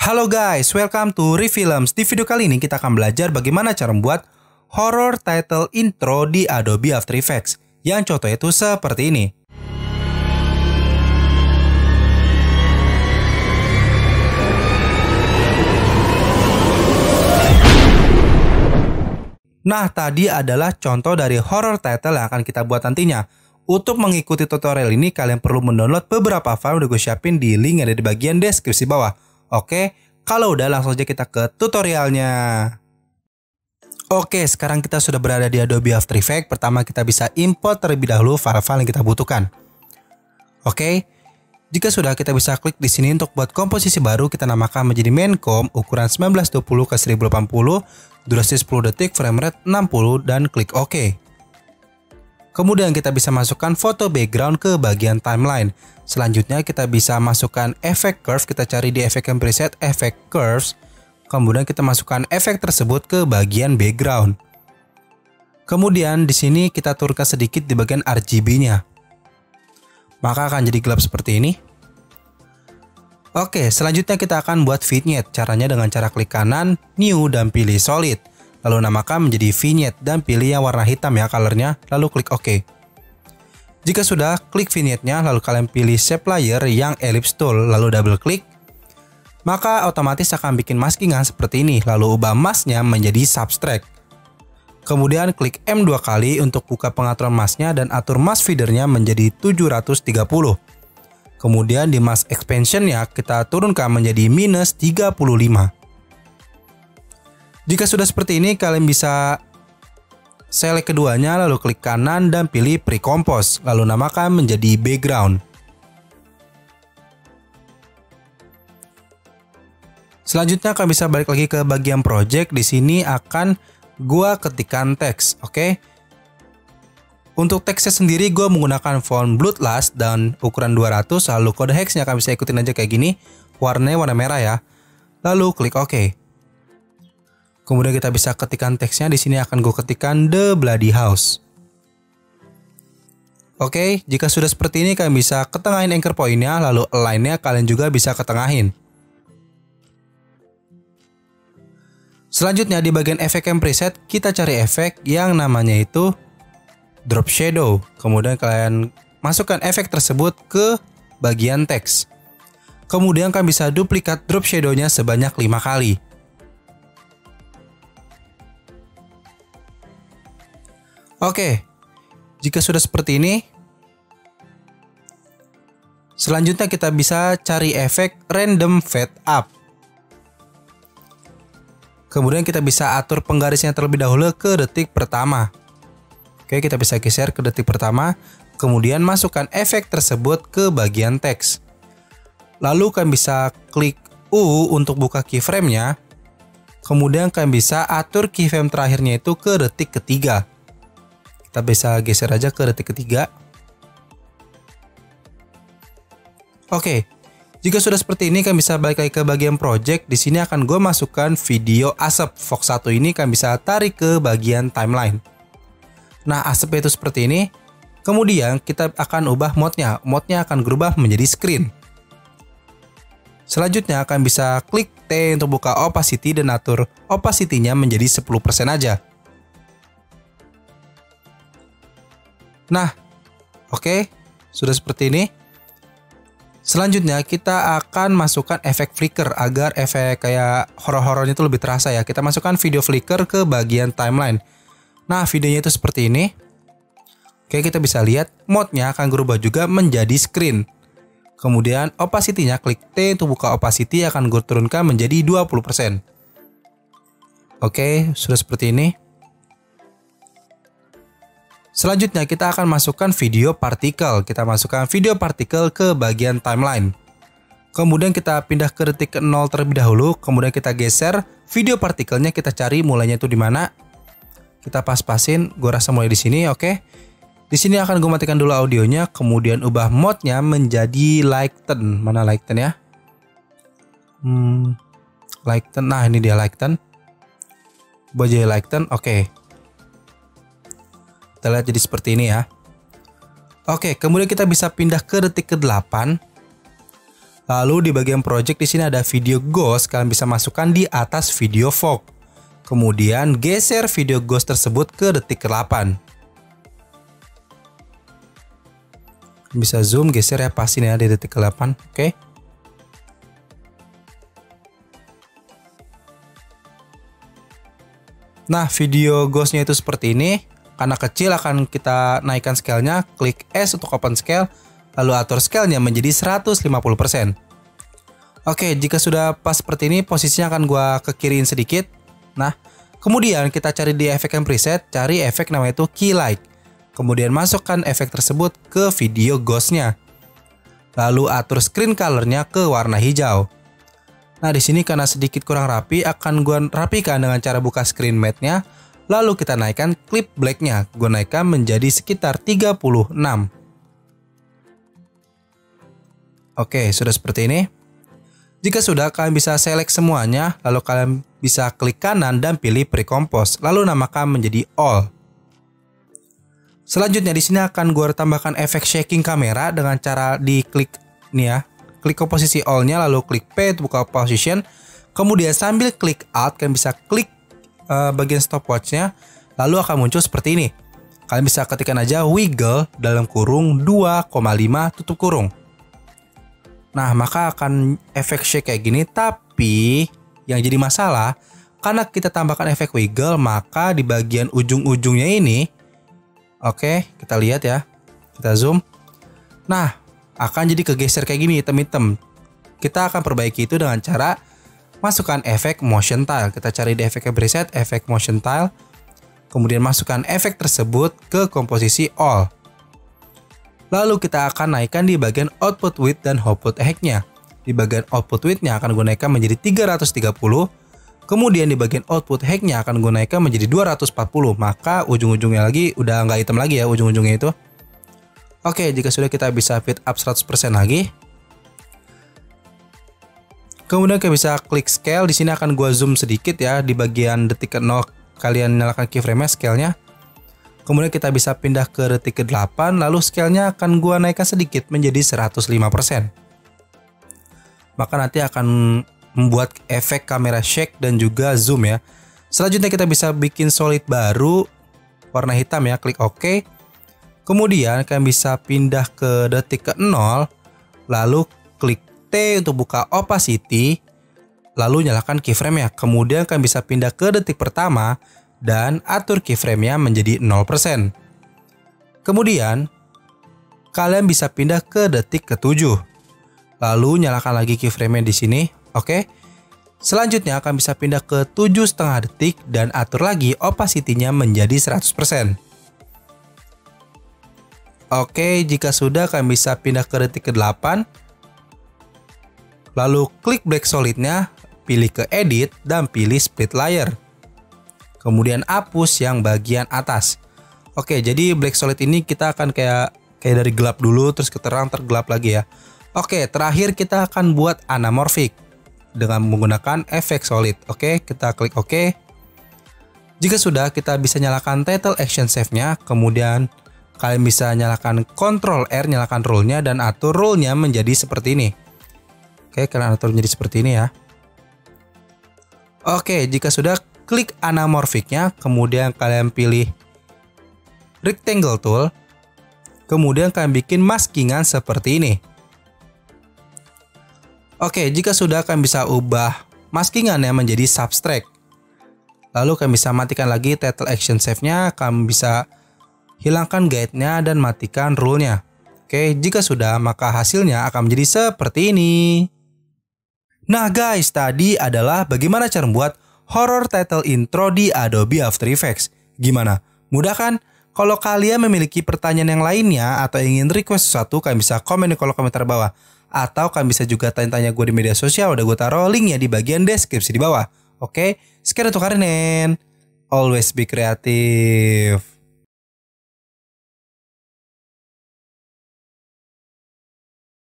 Halo guys, welcome to Refilms. Di video kali ini kita akan belajar bagaimana cara membuat horror title intro di Adobe After Effects. Yang contohnya itu seperti ini. Nah, tadi adalah contoh dari horror title yang akan kita buat nantinya. Untuk mengikuti tutorial ini, kalian perlu mendownload beberapa file udah gue siapin di link yang ada di bagian deskripsi bawah. Oke, kalau udah langsung aja kita ke tutorialnya. Oke, sekarang kita sudah berada di Adobe After Effects. Pertama kita bisa import terlebih dahulu file-file yang kita butuhkan. Oke, jika sudah kita bisa klik di sini untuk buat komposisi baru. Kita namakan menjadi main comp, ukuran 1920x1080, durasi 10 detik, frame rate 60 dan klik OK. Kemudian kita bisa masukkan foto background ke bagian timeline. Selanjutnya kita bisa masukkan efek curve, kita cari di efek and preset, efek curves. Kemudian kita masukkan efek tersebut ke bagian background. Kemudian di sini kita turunkan sedikit di bagian RGB-nya. Maka akan jadi gelap seperti ini. Oke, selanjutnya kita akan buat vignette. Caranya dengan cara klik kanan, new dan pilih solid. Lalu namakan menjadi vignette dan pilih yang warna hitam ya colornya, lalu klik OK. Jika sudah, klik vignette-nya, lalu kalian pilih shape layer yang ellipse tool, lalu double klik. Maka otomatis akan bikin maskingan seperti ini, lalu ubah masknya menjadi subtract. Kemudian klik M 2 kali untuk buka pengaturan masknya dan atur mask feedernya menjadi 730. Kemudian di mask expansion-nya kita turunkan menjadi minus 35. Jika sudah seperti ini, kalian bisa select keduanya, lalu klik kanan dan pilih pre-compose, lalu namakan menjadi background. Selanjutnya kalian bisa balik lagi ke bagian project. Di sini akan gua ketikkan teks, oke? Untuk teksnya sendiri gua menggunakan font Bloodlust dan ukuran 200, lalu kode hexnya kalian bisa ikutin aja kayak gini. Warnanya warna merah ya. Lalu klik OK. Kemudian kita bisa ketikkan teksnya. Di sini akan gue ketikkan The Bloody House. Oke, jika sudah seperti ini kalian bisa ketengahin anchor point-nya, lalu align-nya kalian juga bisa ketengahin. Selanjutnya di bagian efek and preset kita cari efek yang namanya itu drop shadow. Kemudian kalian masukkan efek tersebut ke bagian teks. Kemudian kalian bisa duplikat drop shadow-nya sebanyak 5 kali. Oke, jika sudah seperti ini, selanjutnya kita bisa cari efek random fade up. Kemudian kita bisa atur penggarisnya terlebih dahulu ke detik pertama. Oke, kita bisa geser ke detik pertama, kemudian masukkan efek tersebut ke bagian teks. Lalu kalian bisa klik U untuk buka keyframe-nya. Kemudian kalian bisa atur keyframe terakhirnya itu ke detik ketiga. Kita bisa geser aja ke detik ketiga. Oke, jika sudah seperti ini kalian bisa balik lagi ke bagian project. Di sini akan gue masukkan video asap. Fox 1 ini kalian bisa tarik ke bagian timeline. Nah, asapnya itu seperti ini. Kemudian kita akan ubah mode-nya. Mode-nya akan berubah menjadi screen. Selanjutnya kalian bisa klik T untuk buka opacity dan atur opacity-nya menjadi 10% aja. Nah, oke, sudah seperti ini. Selanjutnya kita akan masukkan efek flicker agar efek kayak horor-horornya itu lebih terasa ya. Kita masukkan video flicker ke bagian timeline. Nah, videonya itu seperti ini. Oke, kita bisa lihat mode-nya akan berubah juga menjadi screen. Kemudian opacity-nya klik T untuk buka opacity akan gue turunkan menjadi 20%. Oke, sudah seperti ini. Selanjutnya kita akan masukkan video partikel. Kita masukkan video partikel ke bagian timeline. Kemudian kita pindah ke detik ke 0 terlebih dahulu. Kemudian kita geser video partikelnya, kita cari mulainya itu di mana. Kita pas-pasin. Gue rasa mulai di sini, oke. Di sini akan gue matikan dulu audionya. Kemudian ubah mode-nya menjadi lighten. Mana lighten ya? Lighten. Nah, ini dia lighten. Buat jadi lighten, oke. Kita lihat jadi seperti ini ya. Oke, kemudian kita bisa pindah ke detik ke-8. Lalu di bagian project di sini ada video ghost, kalian bisa masukkan di atas video fog. Kemudian geser video ghost tersebut ke detik ke-8. Bisa zoom, geser ya, pasin ya di detik ke-8. Oke. Nah, video ghostnya itu seperti ini. Karena kecil akan kita naikkan scale-nya, klik S untuk open scale, lalu atur scale-nya menjadi 150%. Oke, jika sudah pas seperti ini, posisinya akan gua ke kiriin sedikit. Nah, kemudian kita cari di efek and preset, cari efek namanya itu key light. Kemudian masukkan efek tersebut ke video ghost-nya. Lalu atur screen color-nya ke warna hijau. Nah, di sini karena sedikit kurang rapi, akan gua rapikan dengan cara buka screen matte-nya. Lalu kita naikkan clip black-nya, gue naikkan menjadi sekitar 36. Oke, sudah seperti ini. Jika sudah, kalian bisa select semuanya, lalu kalian bisa klik kanan dan pilih pre-compose, lalu namakan menjadi all. Selanjutnya di sini akan gue tambahkan efek shaking kamera dengan cara diklik nih ya. Klik ke posisi all-nya, lalu klik P untuk buka position. Kemudian sambil klik Alt, kalian bisa klik bagian stopwatch-nya, lalu akan muncul seperti ini. Kalian bisa ketikkan aja wiggle dalam kurung 2,5 tutup kurung. Nah, maka akan efek shake kayak gini, tapi yang jadi masalah karena kita tambahkan efek wiggle, maka di bagian ujung-ujungnya ini, oke, kita lihat ya. Kita zoom. Nah, akan jadi kegeser kayak gini, hitam-hitam. Kita akan perbaiki itu dengan cara masukkan efek motion tile. Kita cari di efek preset, efek motion tile. Kemudian masukkan efek tersebut ke komposisi all. Lalu kita akan naikkan di bagian output width dan output height-nya. Di bagian output width-nya akan gue naikkan menjadi 330. Kemudian di bagian output height-nya akan gue naikkan menjadi 240. Maka ujung-ujungnya lagi udah nggak hitam lagi ya, ujung-ujungnya itu. Oke, jika sudah, kita bisa fit up 100% lagi. Kemudian kalian bisa klik scale. Di sini akan gua zoom sedikit ya di bagian detik ke-0. Kalian nyalakan keyframe-nya, scale-nya. Kemudian kita bisa pindah ke detik ke-8, lalu scale-nya akan gua naikkan sedikit menjadi 105%. Maka nanti akan membuat efek kamera shake dan juga zoom ya. Selanjutnya kita bisa bikin solid baru warna hitam ya, klik OK. Kemudian kalian bisa pindah ke detik ke-0, lalu klik T untuk buka opacity, lalu nyalakan keyframe ya. Kemudian kalian bisa pindah ke detik pertama dan atur keyframe-nya menjadi 0%. Kemudian kalian bisa pindah ke detik ke-7. Lalu nyalakan lagi keyframe-nya di sini. Oke. Selanjutnya kalian bisa pindah ke 7,5 detik dan atur lagi opacity-nya menjadi 100%. Oke, jika sudah, kalian bisa pindah ke detik ke-8. Lalu klik black solid-nya, pilih ke edit dan pilih split layer. Kemudian hapus yang bagian atas. Oke, jadi black solid ini kita akan kayak dari gelap dulu terus ke terang, tergelap lagi ya. Oke, terakhir kita akan buat anamorphic dengan menggunakan efek solid. Oke, kita klik OK. Jika sudah, kita bisa nyalakan title action save-nya, kemudian kalian bisa nyalakan Ctrl R, nyalakan rule-nya dan atur rule-nya menjadi seperti ini. Oke, kalian atur menjadi seperti ini ya. Oke, jika sudah, klik anamorphic-nya, kemudian kalian pilih rectangle tool, kemudian kalian bikin maskingan seperti ini. Oke, jika sudah, kalian bisa ubah maskingannya menjadi subtract. Lalu kalian bisa matikan lagi title action save-nya, kalian bisa hilangkan guide-nya dan matikan rule-nya. Oke, jika sudah, maka hasilnya akan menjadi seperti ini. Nah guys, tadi adalah bagaimana cara membuat horror title intro di Adobe After Effects. Gimana? Mudah kan? Kalau kalian memiliki pertanyaan yang lainnya atau ingin request sesuatu, kalian bisa komen di kolom komentar bawah. Atau kalian bisa juga tanya-tanya gue di media sosial, udah gue taruh linknya di bagian deskripsi di bawah. Oke, sekian untuk hari ini. Always be creative.